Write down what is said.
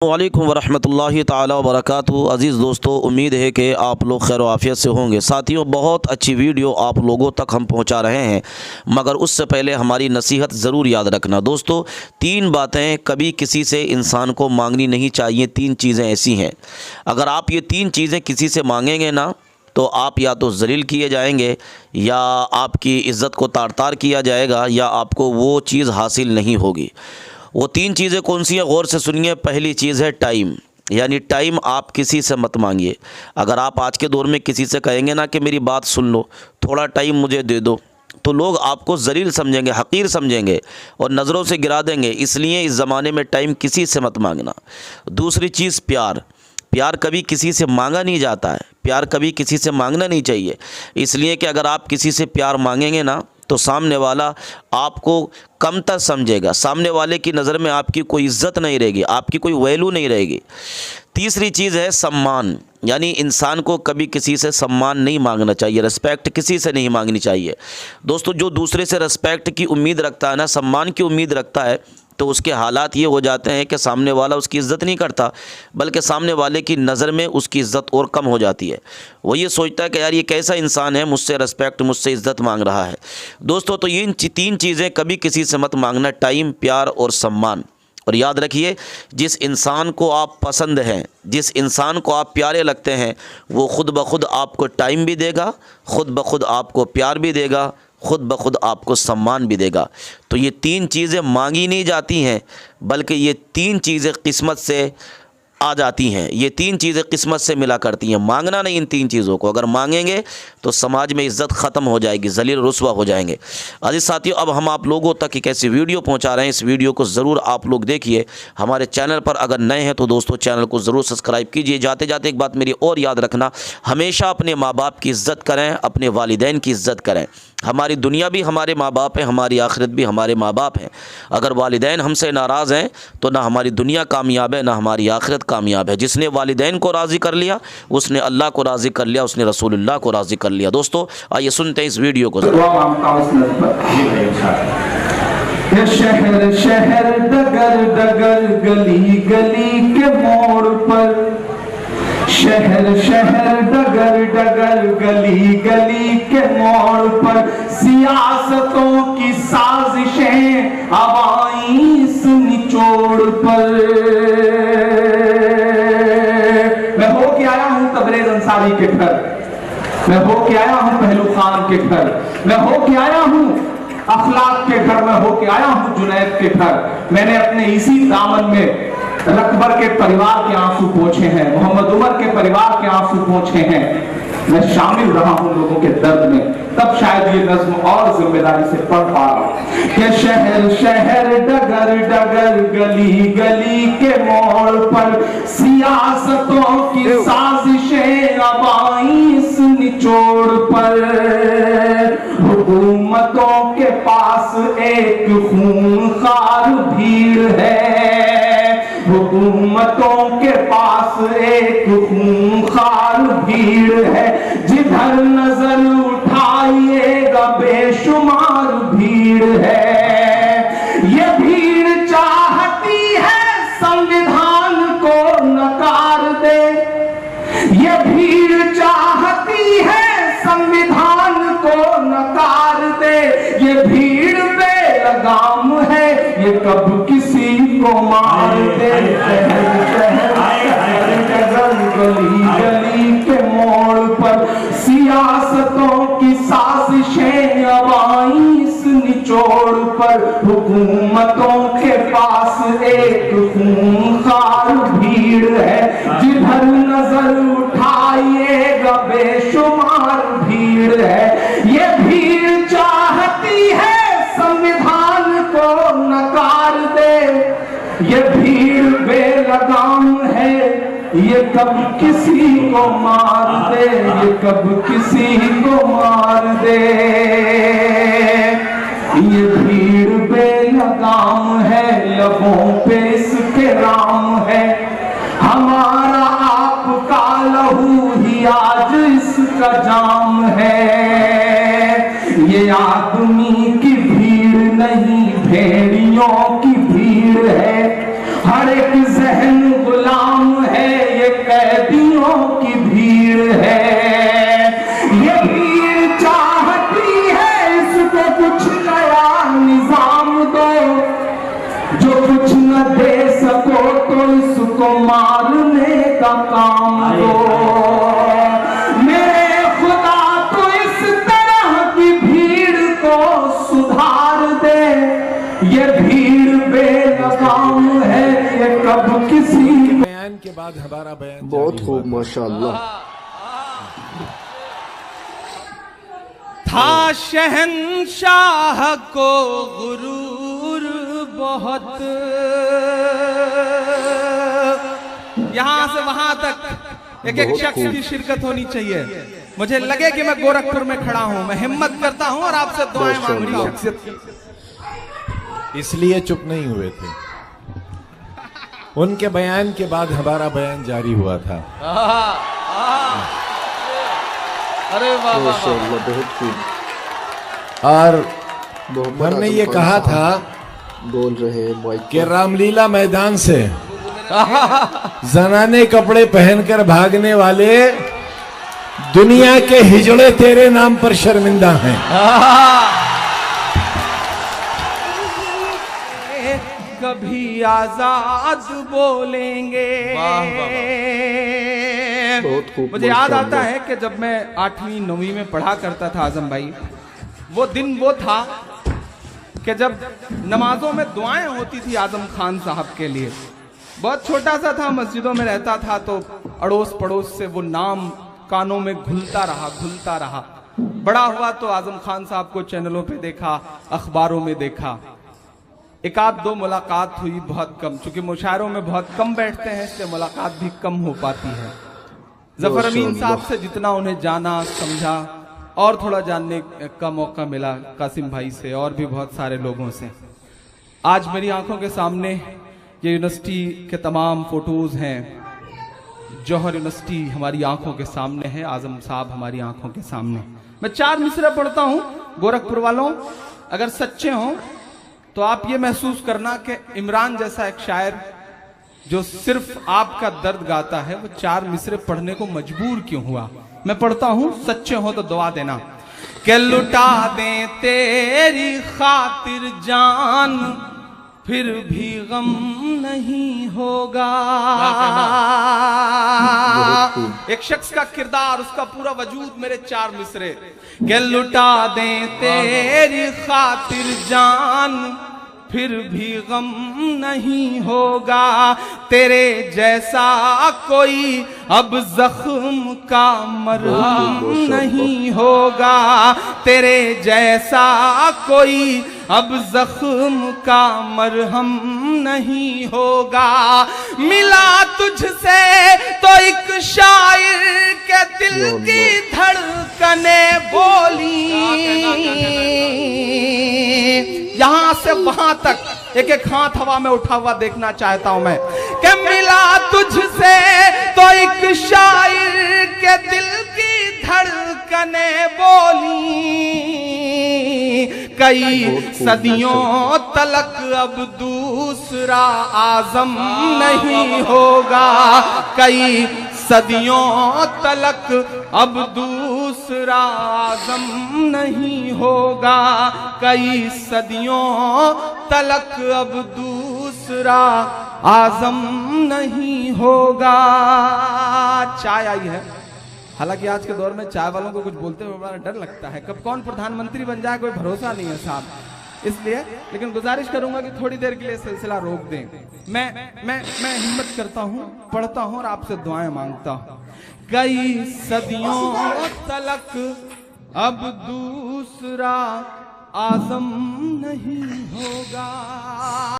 वालेकुम वरहमतुल्लाहि ताला वबरकातुहू। अज़ीज़ दोस्तों, उम्मीद है कि आप लोग खैर आफ़ियत से होंगे। साथियों, बहुत अच्छी वीडियो आप लोगों तक हम पहुंचा रहे हैं, मगर उससे पहले हमारी नसीहत ज़रूर याद रखना। दोस्तों, 3 बातें कभी किसी से इंसान को मांगनी नहीं चाहिए। 3 चीज़ें ऐसी हैं, अगर आप ये 3 चीज़ें किसी से मांगेंगे ना, तो आप या तो ज़लील किए जाएंगे, या आपकी इज़्ज़त को तार तार किया जाएगा, या आपको वो चीज़ हासिल नहीं होगी। वो 3 चीज़ें कौन सी हैं, गौर से सुनिए। पहली चीज़ है टाइम, यानी टाइम आप किसी से मत मांगिए। अगर आप आज के दौर में किसी से कहेंगे ना कि मेरी बात सुन लो, थोड़ा टाइम मुझे दे दो, तो लोग आपको ज़लील समझेंगे, हक़ीर समझेंगे और नज़रों से गिरा देंगे। इसलिए इस ज़माने में टाइम किसी से मत मांगना। दूसरी चीज़ प्यार। प्यार कभी किसी से मांगा नहीं जाता है, प्यार कभी किसी से मांगना नहीं चाहिए। इसलिए कि अगर आप किसी से प्यार मांगेंगे ना, तो सामने वाला आपको कमतर समझेगा, सामने वाले की नज़र में आपकी कोई इज़्ज़त नहीं रहेगी, आपकी कोई वैल्यू नहीं रहेगी। तीसरी चीज़ है सम्मान, यानी इंसान को कभी किसी से सम्मान नहीं मांगना चाहिए, रिस्पेक्ट किसी से नहीं मांगनी चाहिए। दोस्तों, जो दूसरे से रिस्पेक्ट की उम्मीद रखता है ना, सम्मान की उम्मीद रखता है, तो उसके हालात ये हो जाते हैं कि सामने वाला उसकी इज़्ज़त नहीं करता, बल्कि सामने वाले की नज़र में उसकी इज़्ज़त और कम हो जाती है। वो ये सोचता है कि यार ये कैसा इंसान है, मुझसे रिस्पेक्ट, मुझसे इज़्ज़त मांग रहा है। दोस्तों, तो ये 3 चीज़ें कभी किसी से मत मांगना, टाइम, प्यार और सम्मान। और याद रखिए, जिस इंसान को आप पसंद हैं, जिस इंसान को आप प्यारे लगते हैं, वो ख़ुद ब खुद आपको टाइम भी देगा, ख़ुद ब खुद आपको प्यार भी देगा, ख़ुद ब खुद आपको सम्मान भी देगा। तो ये 3 चीज़ें मांगी नहीं जाती हैं, बल्कि ये 3 चीज़ें किस्मत से आ जाती हैं। ये 3 चीज़ें किस्मत से मिला करती हैं। मांगना नहीं इन 3 चीज़ों को। अगर मांगेंगे तो समाज में इज़्ज़त ख़त्म हो जाएगी, ज़लील रुस्वा हो जाएंगे। अजीज़ साथियों, अब हम आप लोगों तक एक ऐसी वीडियो पहुंचा रहे हैं, इस वीडियो को ज़रूर आप लोग देखिए। हमारे चैनल पर अगर नए हैं तो दोस्तों चैनल को ज़रूर सब्सक्राइब कीजिए। जाते जाते एक बात मेरी और याद रखना, हमेशा अपने माँ बाप की इज़्ज़त करें, अपने वालिदैन की इज़्ज़त करें। हमारी दुनिया भी हमारे माँ बाप है, हमारी आखिरत भी हमारे माँ बाप हैं। अगर वालिदैन हमसे नाराज़ हैं तो ना हमारी दुनिया कामयाब है, ना हमारी आखिरत कामयाब है। जिसने वालिदैन को राज़ी कर लिया, उसने अल्लाह को राज़ी कर लिया, उसने रसूलुल्लाह को राज़ी कर लिया। दोस्तों, आइए सुनते हैं इस वीडियो को। शहर शहर डगर डगर गली गली के मोड़ पर, शहर शहर डगर डगर गली गली के मोड़ पर, सियासतों की साजिशें अब आईं इस निचोड़ पर। मैं होके आया हूं तबरेज़ अंसारी के घर, मैं होके आया हूं पहलू खान के घर, मैं होके आया हूं अखलाक के घर, में होके आया हूं जुनैद के घर। मैंने अपने इसी दामन में रकबर के परिवार के आंसू पोंछे हैं, मोहम्मद उमर के परिवार के आंसू पोंछे हैं। मैं शामिल रहा हूं लोगों के दर्द में, तब शायद ये नज्म और जिम्मेदारी से पढ़ पा रहा हूं कि शहर शहर डगर डगर गली गली के मोड़ पर, सियासतों की साजिशें अब आईं इस निचोड़ पर। हुकूमतों के पास एक खूंखार भीड़ है, हुकूमतों के पास एक खूंखार भीड़ है, जिधर नजर उठाइएगा बेशुमार भीड़ है। ये भीड़ चाहती है संविधान को नकार दे, ये भीड़ चाहती है संविधान को नकार दे। ये भीड़ बेलगाम है, ये कब किसी को मार दे। गली गली के मोड़ पर, सियासतों की साजिशें अब आईं इस निचोड़ पर। हुकूमतों के पास एक खूंखार भीड़ है, जिधर नजर उठाइएगा बेशुमार भीड़ है। ये भीड़ चाहती है संविधान को नकार दे, ये भीड़ बेलगाम है, ये कब किसी को मार दे, ये कब किसी को मार दे। ये भीड़ बेलगाम है, लबों पे इसके राम है, हमारा आपका लहू ही आज इसका जाम है। ये आदमी की भीड़ नहीं, भेड़ियों की भीड़ है, हर एक जहन उसको मारने का काम दो मेरे खुदा, तो इस तरह की भीड़ को सुधार दे। ये भीड़ बेलगाम है, ये कब किसी बयान के बाद हमारा बयान बहुत जारी खूब हुआ। माशाअल्लाह। था शहंशाह को गुरूर बहुत, यहां से वहां तक एक एक शख्स की शिरकत होनी चाहिए। मुझे लगे कि मैं गोरखपुर में खड़ा हूं, मैं हिम्मत करता हूं और आपसे दुआएं मांग रहा हूं। इसलिए चुप नहीं हुए थे, उनके बयान के बाद हमारा बयान जारी हुआ था। अरे वाह वाह माशाअल्लाह बहुत खूब। और मोहम्मद हमने आजम ये खान कहा साहब था बोल रहे हैं माइक कि पर। रामलीला मैदान से जनाने कपड़े पहनकर भागने वाले दुनिया के हिजड़े तेरे नाम पर शर्मिंदा हैं। कभी आजाद बोलेंगे। बहुत खूब मुझे याद माशाअल्लाह। आता है कि जब मैं 8वीं 9वीं में पढ़ा करता था आजम भाई, वो दिन वो था कि जब नमाजों में दुआएं होती थी आजम खान साहब के लिए। बहुत छोटा सा था, मस्जिदों में रहता था, तो अड़ोस पड़ोस से वो नाम कानों में घुलता रहा। बड़ा हुआ तो आजम खान साहब को चैनलों पे देखा, अखबारों में देखा, एक आध दो मुलाकात हुई, बहुत कम, चूंकि मुशायरों में बहुत कम बैठते हैं इसलिए मुलाकात भी कम हो पाती है। जफर अमीन साहब से जितना उन्हें जाना समझा और थोड़ा जानने का मौका मिला, कासिम भाई से और भी बहुत सारे लोगों से। आज मेरी आंखों के सामने ये यूनिवर्सिटी के तमाम फोटोज हैं। जौहर यूनिवर्सिटी हमारी आंखों के सामने है, आजम साहब हमारी आंखों के सामने। मैं 4 मिसरे पढ़ता हूं, गोरखपुर वालों अगर सच्चे हों तो आप ये महसूस करना कि इमरान जैसा एक शायर जो सिर्फ आपका दर्द गाता है, वो 4 मिसरे पढ़ने को मजबूर क्यों हुआ। मैं पढ़ता हूं, सच्चे हो तो दुआ देना। कि लुटा दें तेरी खातिर जान, फिर भी गम नहीं होगा। एक शख्स का किरदार, उसका पूरा वजूद मेरे 4 मिसरे। कि लुटा दें तेरी खातिर जान, फिर भी गम नहीं होगा। तेरे जैसा कोई अब जख्म का मरहम नहीं होगा। तेरे जैसा कोई अब जख्म का मरहम नहीं होगा। मिला तुझसे तो एक शायर के दिल की धड़कने बोली। यहां से वहां तक एक एक हाथ हवा में उठा हुआ देखना चाहता हूं मैं। कि मिला तुझसे तो एक शायर के दिल की धड़कने बोली। कई सदियों तलक अब दूसरा आजम नहीं होगा। कई सदियों तलक अब दूसरा आजम नहीं होगा। कई सदियों तलक अब दूसरा आजम नहीं होगा। चाय आई है, हालांकि आज के दौर में चाय वालों को कुछ बोलते हुए बड़ा डर लगता है, कब कौन प्रधानमंत्री बन जाए कोई भरोसा नहीं है साहब, इसलिए लेकिन गुजारिश करूंगा कि थोड़ी देर के लिए सिलसिला रोक दें। मैं हिम्मत करता हूं, पढ़ता हूं और आपसे दुआएं मांगता हूं। कई सदियों तलक अब दूसरा आजम नहीं होगा।